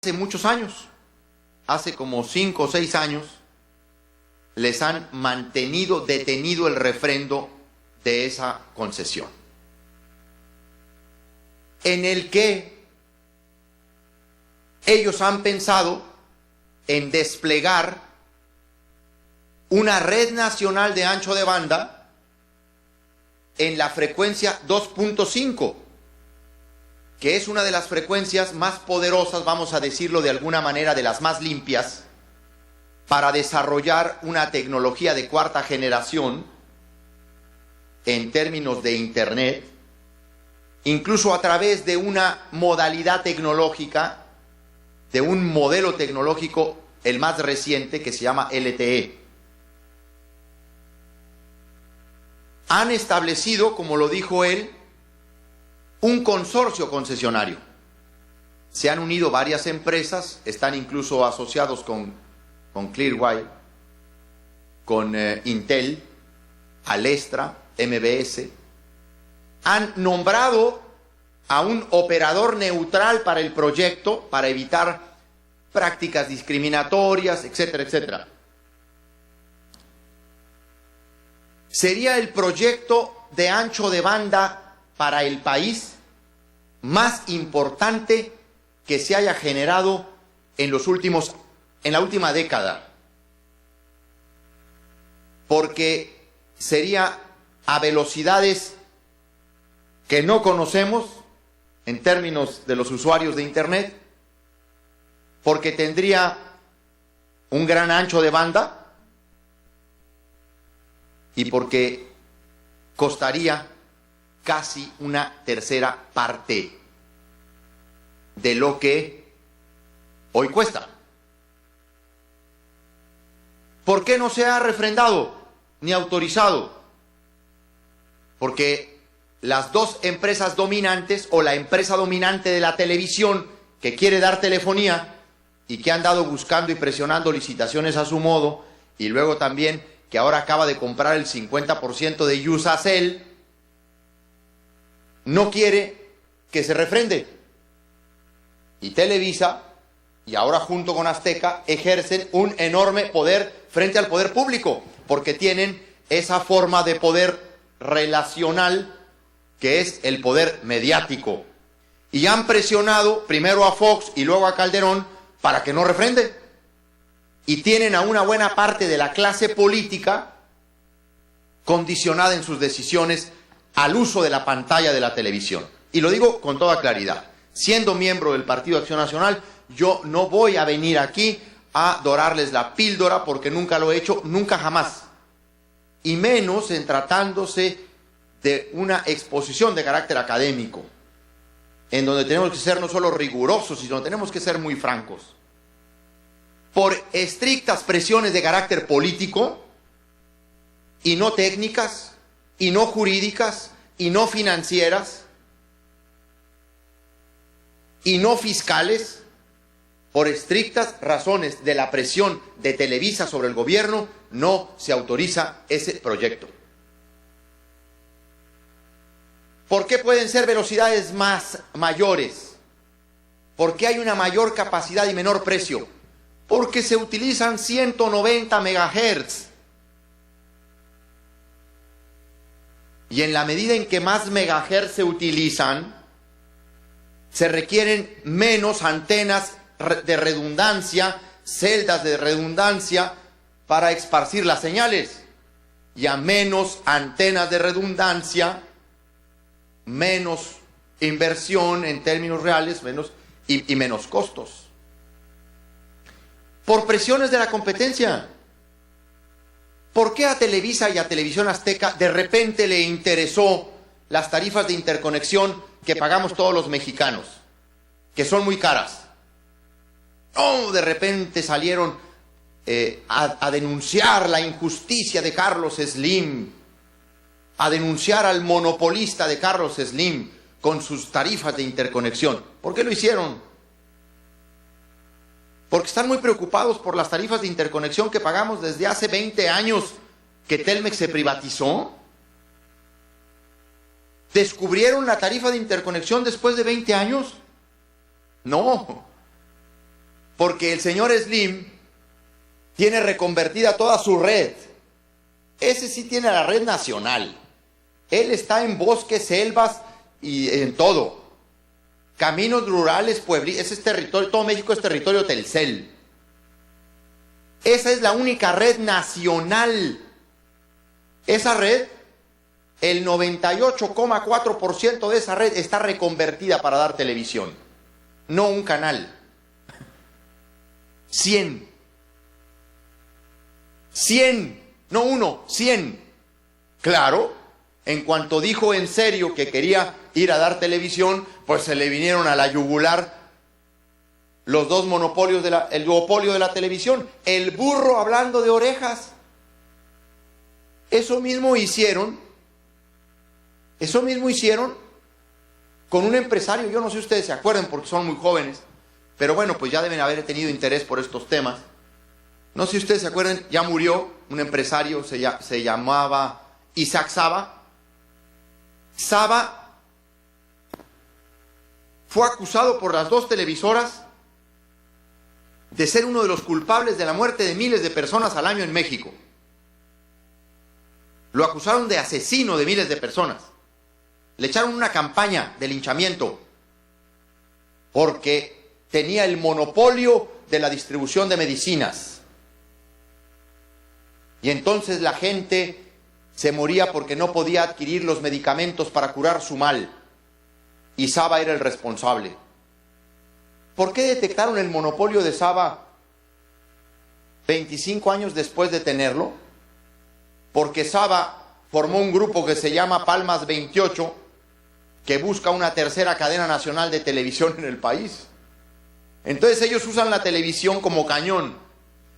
hace muchos años, hace como 5 o 6 años, les han detenido el refrendo de esa concesión, en el que ellos han pensado en desplegar una red nacional de ancho de banda en la frecuencia 2.5, que es una de las frecuencias más poderosas, vamos a decirlo de alguna manera, de las más limpias, para desarrollar una tecnología de cuarta generación en términos de Internet, incluso a través de una modalidad tecnológica, de un modelo tecnológico, el más reciente, que se llama LTE. Han establecido, como lo dijo él, un consorcio concesionario. Se han unido varias empresas, están incluso asociados con Clearwire, con Intel, Alestra, MBS. Han nombrado a un operador neutral para el proyecto, para evitar prácticas discriminatorias, etcétera, etcétera. Sería el proyecto de ancho de banda para el país más importante que se haya generado en la última década, porque sería a velocidades que no conocemos en términos de los usuarios de Internet, porque tendría un gran ancho de banda y porque costaría casi una tercera parte de lo que hoy cuesta. ¿Por qué no se ha refrendado ni autorizado? Porque las dos empresas dominantes, o la empresa dominante de la televisión que quiere dar telefonía y que ha andado buscando y presionando licitaciones a su modo, y luego también que ahora acaba de comprar el 50% de Usacell, no quiere que se refrende. Y Televisa, y ahora junto con Azteca, ejercen un enorme poder frente al poder público, porque tienen esa forma de poder relacional que es el poder mediático. Y han presionado primero a Fox y luego a Calderón para que no refrende. Y tienen a una buena parte de la clase política condicionada en sus decisiones al uso de la pantalla de la televisión. Y lo digo con toda claridad. Siendo miembro del Partido Acción Nacional, yo no voy a venir aquí a dorarles la píldora, porque nunca lo he hecho, nunca jamás. Y menos en tratándose de una exposición de carácter académico, en donde tenemos que ser no solo rigurosos, sino tenemos que ser muy francos. Por estrictas presiones de carácter político, y no técnicas, y no jurídicas, y no financieras, y no fiscales, por estrictas razones de la presión de Televisa sobre el gobierno, no se autoriza ese proyecto. ¿Por qué pueden ser velocidades mayores? ¿Por qué hay una mayor capacidad y menor precio? Porque se utilizan 190 megahertz. Y en la medida en que más megahertz se utilizan, se requieren menos antenas de redundancia, celdas de redundancia para esparcir las señales. Y a menos antenas de redundancia, menos inversión en términos reales, y menos costos. Por presiones de la competencia. ¿Por qué a Televisa y a Televisión Azteca de repente le interesó las tarifas de interconexión que pagamos todos los mexicanos, que son muy caras? De repente salieron a denunciar la injusticia de Carlos Slim, a denunciar al monopolista de Carlos Slim con sus tarifas de interconexión. ¿Por qué lo hicieron? Porque están muy preocupados por las tarifas de interconexión que pagamos desde hace 20 años que Telmex se privatizó. ¿Descubrieron la tarifa de interconexión después de 20 años? No. porque el señor Slim tiene reconvertida toda su red. Ese sí tiene la red nacional. Él está en bosques, selvas y en todo. Caminos rurales, pueblitos, ese es territorio, todo México es territorio Telcel. Esa es la única red nacional. Esa red, el 98,4% de esa red está reconvertida para dar televisión. No un canal. 100, no uno, 100. Claro, en cuanto dijo en serio que quería ir a dar televisión, pues se le vinieron a la yugular los dos monopolios, el duopolio de la televisión. El burro hablando de orejas. Eso mismo hicieron con un empresario. Yo no sé si ustedes se acuerdan porque son muy jóvenes, pero bueno, pues ya deben haber tenido interés por estos temas. No sé si ustedes se acuerdan, ya murió un empresario, se llamaba Isaac Saba. Saba fue acusado por las dos televisoras de ser uno de los culpables de la muerte de miles de personas al año en México. Lo acusaron de asesino de miles de personas. Le echaron una campaña de linchamiento porque tenía el monopolio de la distribución de medicinas. Y entonces la gente se moría porque no podía adquirir los medicamentos para curar su mal. Y Saba era el responsable. ¿Por qué detectaron el monopolio de Saba 25 años después de tenerlo? Porque Saba formó un grupo que se llama Palmas 28, que busca una tercera cadena nacional de televisión en el país. Entonces ellos usan la televisión como cañón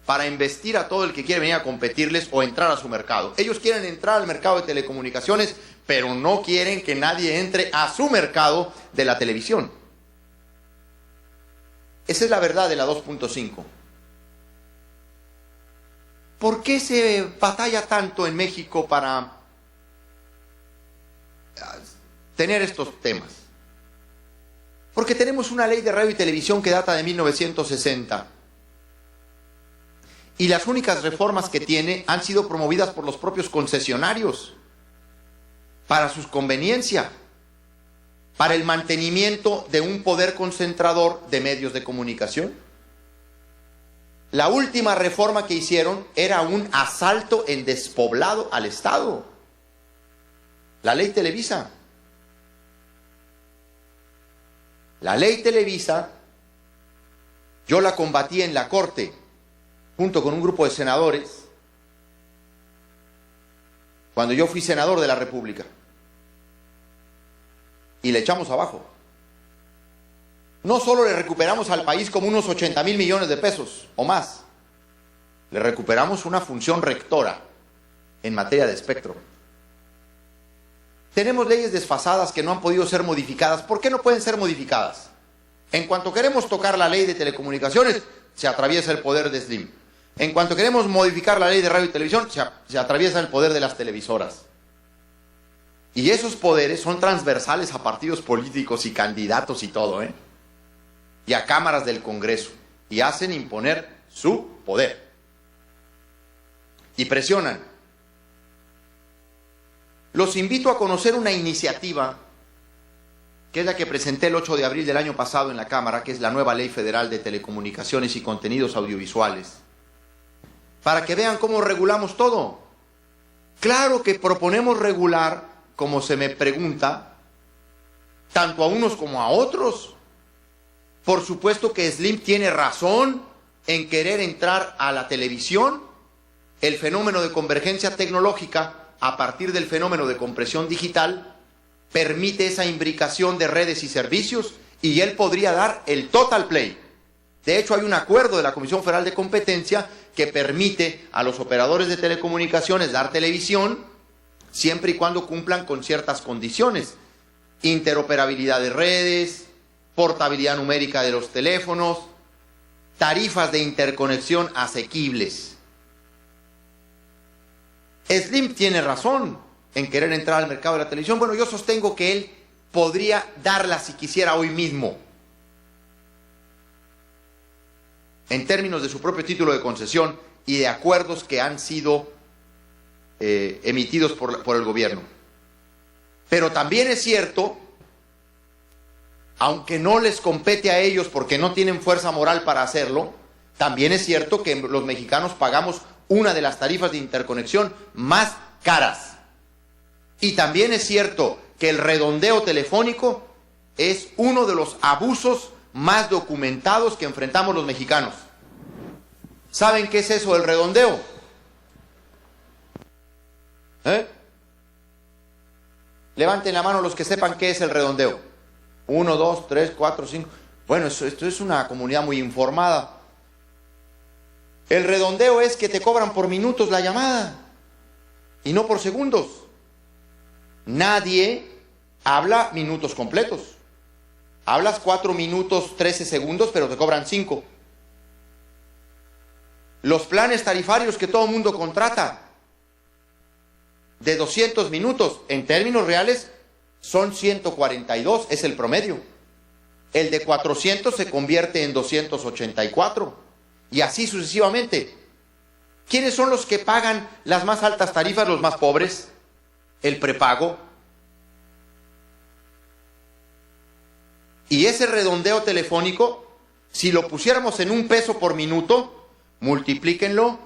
para embestir a todo el que quiere venir a competirles o entrar a su mercado. Ellos quieren entrar al mercado de telecomunicaciones, pero no quieren que nadie entre a su mercado de la televisión. Esa es la verdad de la 2.5. ¿Por qué se batalla tanto en México para tener estos temas? Porque tenemos una ley de radio y televisión que data de 1960. Y las únicas reformas que tiene han sido promovidas por los propios concesionarios para su conveniencia, para el mantenimiento de un poder concentrador de medios de comunicación. La última reforma que hicieron era un asalto en despoblado al Estado. La ley Televisa. La ley Televisa, yo la combatí en la Corte, junto con un grupo de senadores, cuando yo fui senador de la República. Y le echamos abajo. No solo le recuperamos al país como unos 80,000 millones de pesos o más, le recuperamos una función rectora en materia de espectro. Tenemos leyes desfasadas que no han podido ser modificadas. ¿Por qué no pueden ser modificadas? En cuanto queremos tocar la ley de telecomunicaciones, se atraviesa el poder de Slim. En cuanto queremos modificar la ley de radio y televisión, se atraviesa el poder de las televisoras. Y esos poderes son transversales a partidos políticos y candidatos y todo, y a cámaras del Congreso, y hacen imponer su poder. Y presionan. Los invito a conocer una iniciativa, que es la que presenté el 8 de abril del año pasado en la Cámara, que es la nueva Ley Federal de Telecomunicaciones y Contenidos Audiovisuales, para que vean cómo regulamos todo. Claro que proponemos regular, como se me pregunta, tanto a unos como a otros. Por supuesto que Slim tiene razón en querer entrar a la televisión. El fenómeno de convergencia tecnológica, a partir del fenómeno de compresión digital, permite esa imbricación de redes y servicios, y él podría dar el total play. De hecho, hay un acuerdo de la Comisión Federal de Competencia que permite a los operadores de telecomunicaciones dar televisión siempre y cuando cumplan con ciertas condiciones: interoperabilidad de redes, portabilidad numérica de los teléfonos, tarifas de interconexión asequibles. Slim tiene razón en querer entrar al mercado de la televisión. Bueno, yo sostengo que él podría darla si quisiera hoy mismo. en términos de su propio título de concesión y de acuerdos que han sido emitidos por el gobierno. Pero también es cierto, aunque no les compete a ellos porque no tienen fuerza moral para hacerlo, también es cierto que los mexicanos pagamos una de las tarifas de interconexión más caras. Y también es cierto que el redondeo telefónico es uno de los abusos más documentados que enfrentamos los mexicanos. ¿Saben qué es eso del redondeo? Levanten la mano los que sepan qué es el redondeo. 1, 2, 3, 4, 5. Bueno, esto es una comunidad muy informada. El redondeo es que te cobran por minutos la llamada y no por segundos. Nadie habla minutos completos. Hablas 4 minutos 13 segundos, pero te cobran 5. Los planes tarifarios que todo el mundo contrata de 200 minutos, en términos reales, son 142, es el promedio. El de 400 se convierte en 284, y así sucesivamente. ¿Quiénes son los que pagan las más altas tarifas? Los más pobres. El prepago. Y ese redondeo telefónico, si lo pusiéramos en $1 por minuto, multiplíquenlo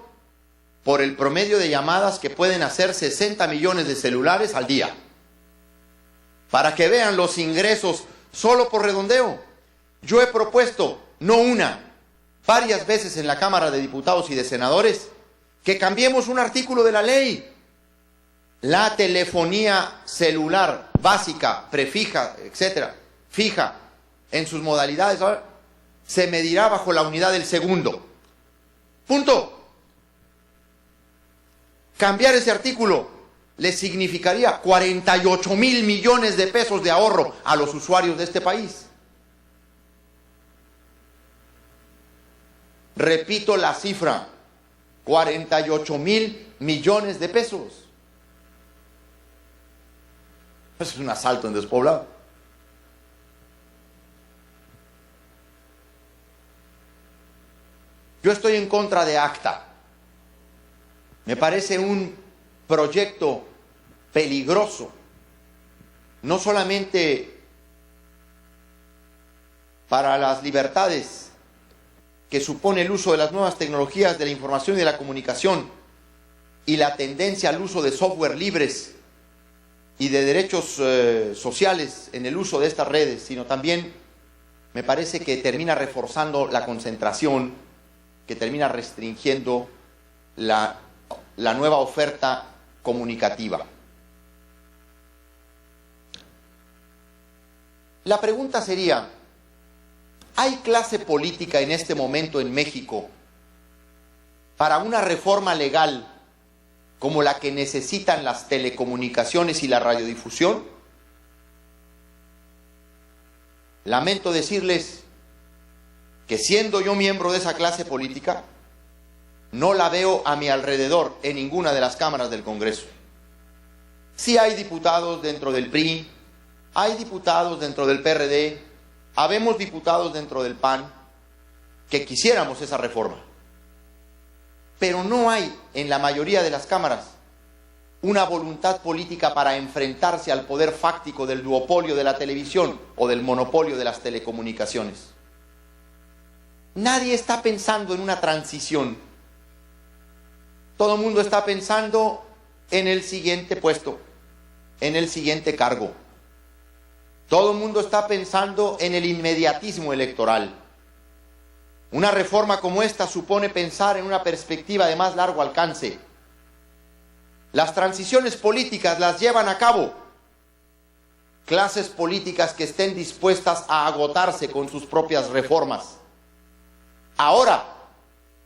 por el promedio de llamadas que pueden hacer 60 millones de celulares al día. Para que vean los ingresos solo por redondeo. Yo he propuesto, no una, varias veces en la Cámara de Diputados y de Senadores, que cambiemos un artículo de la ley. La telefonía celular básica, prefija, etcétera, fija, en sus modalidades, se medirá bajo la unidad del segundo. Punto. Cambiar ese artículo le significaría 48,000 millones de pesos de ahorro a los usuarios de este país. Repito la cifra, 48,000 millones de pesos. Eso es un asalto en despoblado. Yo estoy en contra de ACTA. Me parece un proyecto peligroso, no solamente para las libertades que supone el uso de las nuevas tecnologías de la información y de la comunicación y la tendencia al uso de software libres y de derechos sociales en el uso de estas redes, sino también me parece que termina reforzando la concentración, que termina restringiendo la nueva oferta comunicativa. La pregunta sería, ¿hay clase política en este momento en México para una reforma legal como la que necesitan las telecomunicaciones y la radiodifusión? Lamento decirles que siendo yo miembro de esa clase política, no la veo a mi alrededor en ninguna de las cámaras del Congreso. Sí hay diputados dentro del PRI, hay diputados dentro del PRD, habemos diputados dentro del PAN que quisiéramos esa reforma. Pero no hay en la mayoría de las cámaras una voluntad política para enfrentarse al poder fáctico del duopolio de la televisión o del monopolio de las telecomunicaciones. Nadie está pensando en una transición. Todo el mundo está pensando en el siguiente puesto, en el siguiente cargo. Todo el mundo está pensando en el inmediatismo electoral. Una reforma como esta supone pensar en una perspectiva de más largo alcance. Las transiciones políticas las llevan a cabo clases políticas que estén dispuestas a agotarse con sus propias reformas. Ahora,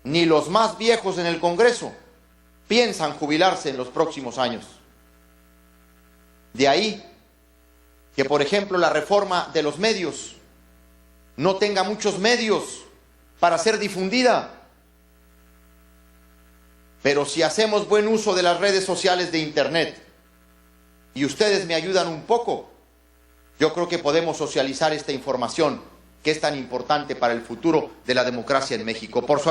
ni los más viejos en el Congreso piensan jubilarse en los próximos años. De ahí que, por ejemplo, la reforma de los medios no tenga muchos medios para ser difundida. Pero si hacemos buen uso de las redes sociales de Internet y ustedes me ayudan un poco, yo creo que podemos socializar esta información que es tan importante para el futuro de la democracia en México. Por su